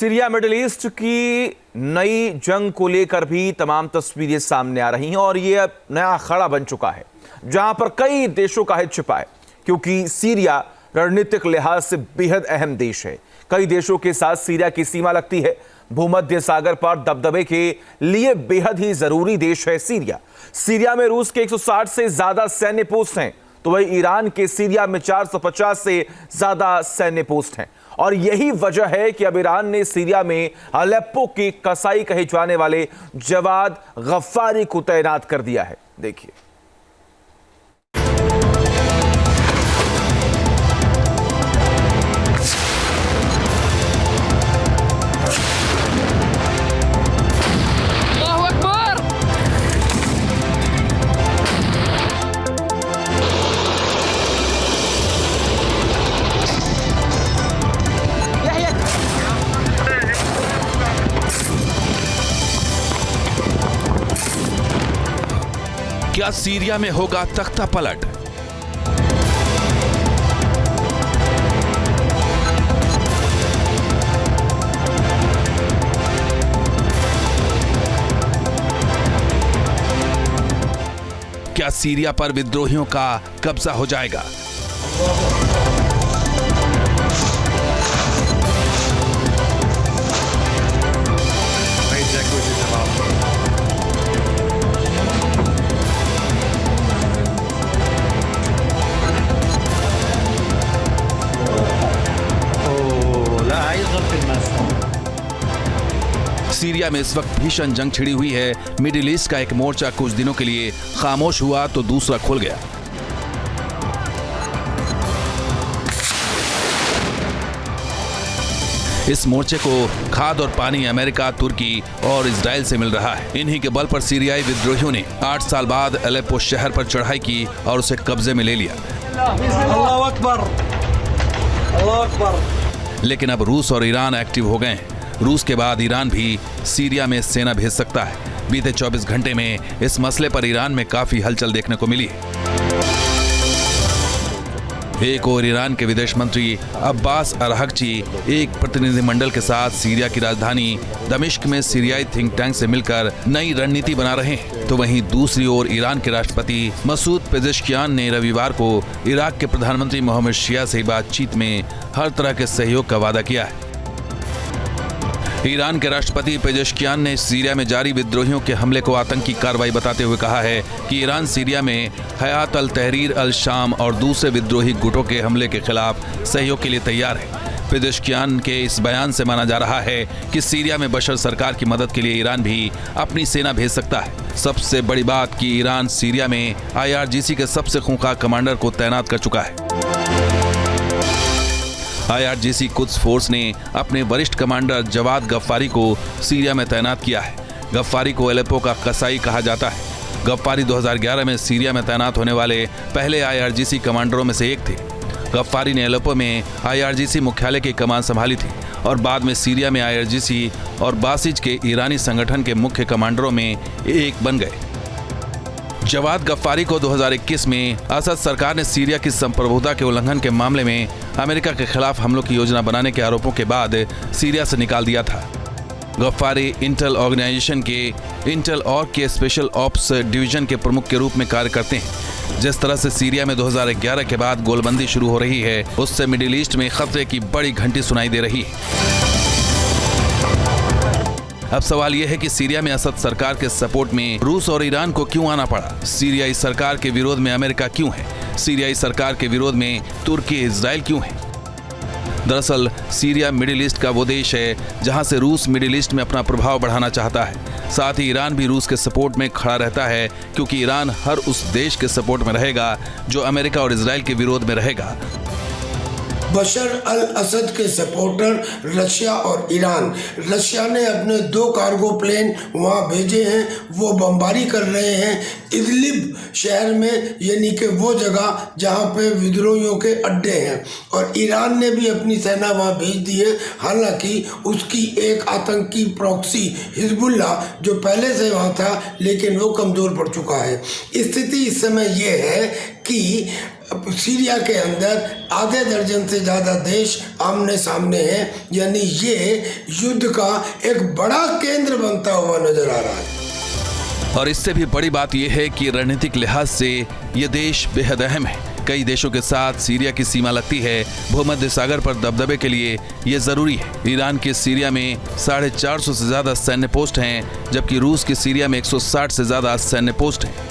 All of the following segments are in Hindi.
सीरिया मिडिल ईस्ट की नई जंग को लेकर भी तमाम तस्वीरें सामने आ रही हैं और ये अब नया अखाड़ा बन चुका है जहां पर कई देशों का हित छिपा है, क्योंकि सीरिया रणनीतिक लिहाज से बेहद अहम देश है। कई देशों के साथ सीरिया की सीमा लगती है। भूमध्य सागर पर दबदबे के लिए बेहद ही जरूरी देश है सीरिया। सीरिया में रूस के 160 से ज्यादा सैन्य पोस्ट हैं, तो वही ईरान के सीरिया में 450 से ज्यादा सैन्य पोस्ट हैं। और यही वजह है कि अब ईरान ने सीरिया में अलेप्पो के कसाई कहे जाने वाले जवाद गफ्फारी को तैनात कर दिया है। देखिए, क्या सीरिया में होगा तख्ता पलट? क्या सीरिया पर विद्रोहियों का कब्जा हो जाएगा? सीरिया में इस वक्त भीषण जंग छिड़ी हुई है। मिडिल ईस्ट का एक मोर्चा कुछ दिनों के लिए खामोश हुआ तो दूसरा खुल गया। इस मोर्चे को खाद और पानी अमेरिका, तुर्की और इजराइल से मिल रहा है। इन्हीं के बल पर सीरियाई विद्रोहियों ने 8 साल बाद अलेप्पो शहर पर चढ़ाई की और उसे कब्जे में ले लिया। अल्लाह अकबर, अल्लाह अकबर। लेकिन अब रूस और ईरान एक्टिव हो गए हैं। रूस के बाद ईरान भी सीरिया में सेना भेज सकता है। बीते 24 घंटे में इस मसले पर ईरान में काफी हलचल देखने को मिली है। एक और ईरान के विदेश मंत्री अब्बास अरहगची एक प्रतिनिधिमंडल के साथ सीरिया की राजधानी दमिश्क में सीरियाई थिंक टैंक से मिलकर नई रणनीति बना रहे हैं, तो वहीं दूसरी ओर ईरान के राष्ट्रपति मसूद पेजेश्कियान ने रविवार को इराक के प्रधानमंत्री मोहम्मद शिया से बातचीत में हर तरह के सहयोग का वादा किया है। ईरान के राष्ट्रपति पेजेश्कियान ने सीरिया में जारी विद्रोहियों के हमले को आतंकी कार्रवाई बताते हुए कहा है कि ईरान सीरिया में हयात अल तहरीर अल शाम और दूसरे विद्रोही गुटों के हमले के खिलाफ सहयोग के लिए तैयार है। पेजेश्कियान के इस बयान से माना जा रहा है कि सीरिया में बशर सरकार की मदद के लिए ईरान भी अपनी सेना भेज सकता है। सबसे बड़ी बात कि ईरान सीरिया में IRGC के सबसे खूंखार कमांडर को तैनात कर चुका है। IRGC कुद्स फोर्स ने अपने वरिष्ठ कमांडर जवाद गफ्फारी को सीरिया में तैनात किया है। गफ्फारी को अलेप्पो का कसाई कहा जाता है। गफ्फारी 2011 में सीरिया में तैनात होने वाले पहले IRGC कमांडरों में से एक थे। गफ्फारी ने अलेप्पो में IRGC मुख्यालय की कमान संभाली थी और बाद में सीरिया में IRGC और बासिज के ईरानी संगठन के मुख्य कमांडरों में एक बन गए। जवाद गफ्फारी को 2021 में असद सरकार ने सीरिया की संप्रभुता के उल्लंघन के मामले में अमेरिका के खिलाफ हमलों की योजना बनाने के आरोपों के बाद सीरिया से निकाल दिया था। गफ्फारी इंटेल ऑर्गेनाइजेशन के इंटेल ऑर्ग के स्पेशल ऑप्स डिवीजन के प्रमुख के रूप में कार्य करते हैं। जिस तरह से सीरिया में 2011 के बाद गोलबंदी शुरू हो रही है, उससे मिडिल ईस्ट में खतरे की बड़ी घंटी सुनाई दे रही है। अब सवाल यह है कि सीरिया में असद सरकार के सपोर्ट में रूस और ईरान को क्यों आना पड़ा? सीरियाई सरकार के विरोध में अमेरिका क्यों है? सीरियाई सरकार के विरोध में तुर्की, इजराइल क्यों है? दरअसल सीरिया मिडिल ईस्ट का वो देश है जहां से रूस मिडिल ईस्ट में अपना प्रभाव बढ़ाना चाहता है। साथ ही ईरान भी रूस के सपोर्ट में खड़ा रहता है, क्योंकि ईरान हर उस देश के सपोर्ट में रहेगा जो अमेरिका और इजराइल के विरोध में रहेगा। बशर अल असद के सपोर्टर रशिया और ईरान। रशिया ने अपने 2 कार्गो प्लेन वहां भेजे हैं, वो बमबारी कर रहे हैं इदलिब शहर में, यानी कि वो जगह जहां पे विद्रोहियों के अड्डे हैं। और ईरान ने भी अपनी सेना वहां भेज दी है। हालांकि उसकी एक आतंकी प्रॉक्सी हिजबुल्ला जो पहले से वहां था, लेकिन वो कमज़ोर पड़ चुका है। स्थिति इस समय ये है कि सीरिया के अंदर आधे दर्जन से ज़्यादा देश आमने सामने हैं, यानी ये युद्ध का एक बड़ा केंद्र बनता हुआ नजर आ रहा है। और इससे भी बड़ी बात यह है कि रणनीतिक लिहाज से ये देश बेहद अहम है। कई देशों के साथ सीरिया की सीमा लगती है। भूमध्य सागर पर दबदबे के लिए ये जरूरी है। ईरान के सीरिया में 450 से ज्यादा सैन्य पोस्ट हैं, जबकि रूस के सीरिया में 160 से ज्यादा सैन्य पोस्ट हैं।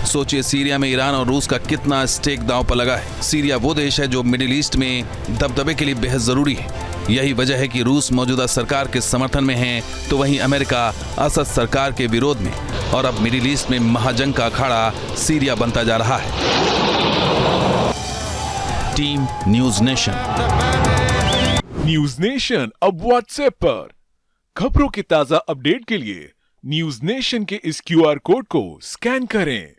सोचिए सीरिया में ईरान और रूस का कितना स्टेक दांव पर लगा है। सीरिया वो देश है जो मिडिल ईस्ट में दबदबे के लिए बेहद जरूरी है। यही वजह है कि रूस मौजूदा सरकार के समर्थन में है, तो वहीं अमेरिका असद सरकार के विरोध में। और अब मिडिल ईस्ट में महाजंग का अखाड़ा सीरिया बनता जा रहा है। Team news nation. News nation अब व्हाट्सएप पर खबरों के ताजा अपडेट के लिए न्यूज नेशन के इस QR कोड को स्कैन करें।